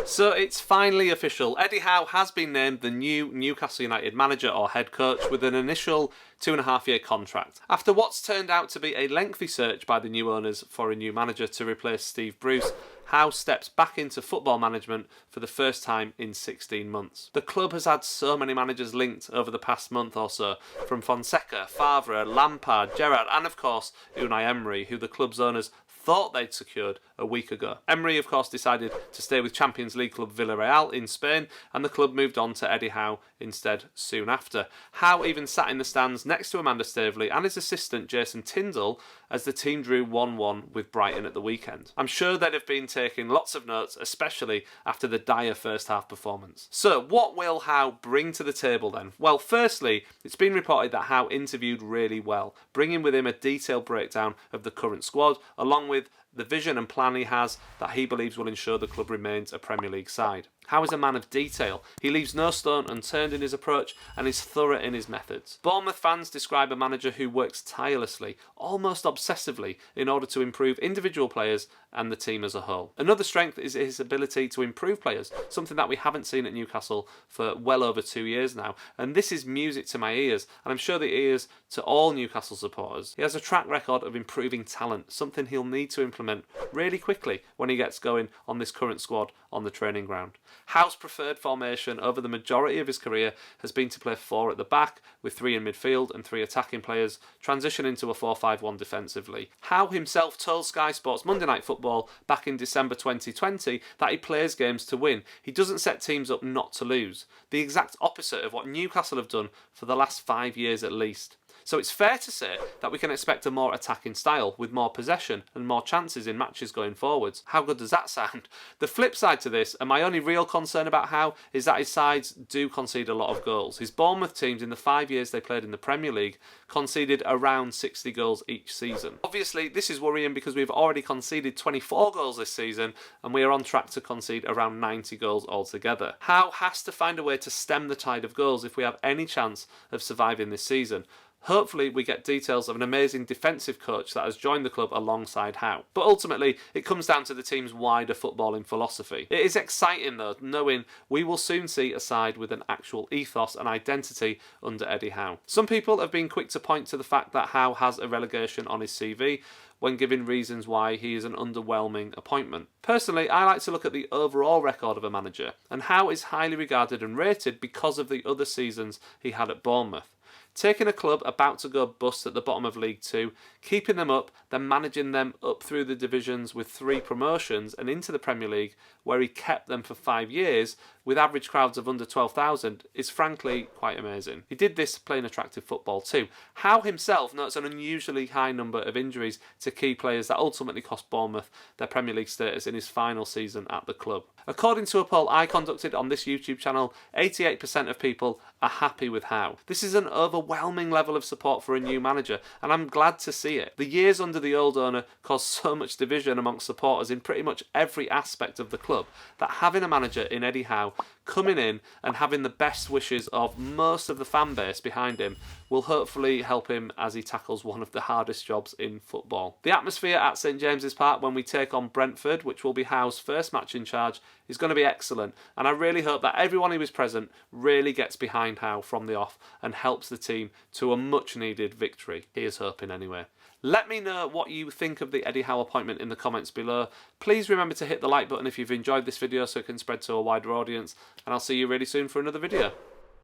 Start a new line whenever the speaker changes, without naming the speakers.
So it's finally official. Eddie Howe has been named the new Newcastle United manager or head coach with an initial 2.5-year contract. After what's turned out to be a lengthy search by the new owners for a new manager to replace Steve Bruce, Howe steps back into football management for the first time in 16 months. The club has had so many managers linked over the past month or so, from Fonseca, Favre, Lampard, Gerrard and of course Unai Emery, who the club's owners thought they'd secured a week ago. Emery of course decided to stay with Champions League club Villarreal in Spain, and the club moved on to Eddie Howe instead soon after. Howe even sat in the stands next to Amanda Staveley and his assistant Jason Tindall as the team drew 1-1 with Brighton at the weekend. I'm sure they'd have been taking lots of notes, especially after the dire first half performance. So what will Howe bring to the table then? Well, firstly, it's been reported that Howe interviewed really well, bringing with him a detailed breakdown of the current squad, along with the vision and plan he has that he believes will ensure the club remains a Premier League side. Howe is a man of detail. He leaves no stone unturned in his approach and is thorough in his methods. Bournemouth fans describe a manager who works tirelessly, almost obsessively, in order to improve individual players and the team as a whole. Another strength is his ability to improve players, something that we haven't seen at Newcastle for well over 2 years now, and this is music to my ears, and I'm sure the ears to all Newcastle supporters. He has a track record of improving talent, something he'll need to implement really quickly when he gets going on this current squad on the training ground. Howe's preferred formation over the majority of his career has been to play 4 at the back, with 3 in midfield and 3 attacking players, transitioning to a 4-5-1 defensively. Howe himself told Sky Sports Monday Night Football back in December 2020 that he plays games to win. He doesn't set teams up not to lose. The exact opposite of what Newcastle have done for the last 5 years at least. So it's fair to say that we can expect a more attacking style with more possession and more chances in matches going forwards. How good does that sound? The flip side to this, and my only real concern about Howe, is that his sides do concede a lot of goals. His Bournemouth teams in the 5 years they played in the Premier League conceded around 60 goals each season. Obviously this is worrying because we've already conceded 24 goals this season and we are on track to concede around 90 goals altogether. Howe has to find a way to stem the tide of goals if we have any chance of surviving this season. Hopefully we get details of an amazing defensive coach that has joined the club alongside Howe. But ultimately it comes down to the team's wider footballing philosophy. It is exciting though, knowing we will soon see a side with an actual ethos and identity under Eddie Howe. Some people have been quick to point to the fact that Howe has a relegation on his CV when giving reasons why he is an underwhelming appointment. Personally, I like to look at the overall record of a manager, and Howe is highly regarded and rated because of the other seasons he had at Bournemouth. Taking a club about to go bust at the bottom of League 2, keeping them up, then managing them up through the divisions with 3 promotions and into the Premier League, where he kept them for 5 years, with average crowds of under 12,000, is frankly quite amazing. He did this playing attractive football too. Howe himself notes an unusually high number of injuries to key players that ultimately cost Bournemouth their Premier League status in his final season at the club. According to a poll I conducted on this YouTube channel, 88% of people are happy with Howe. This is an overwhelming level of support for a new manager, and I'm glad to see it. The years under the old owner caused so much division amongst supporters in pretty much every aspect of the club that having a manager in Eddie Howe coming in and having the best wishes of most of the fan base behind him will hopefully help him as he tackles one of the hardest jobs in football. The atmosphere at St James's Park when we take on Brentford, which will be Howe's first match in charge, is going to be excellent, and I really hope that everyone who is present really gets behind Howe from the off and helps the team to a much needed victory. He is hoping anyway. Let me know what you think of the Eddie Howe appointment in the comments below. Please remember to hit the like button if you've enjoyed this video so it can spread to a wider audience, and I'll see you really soon for another video.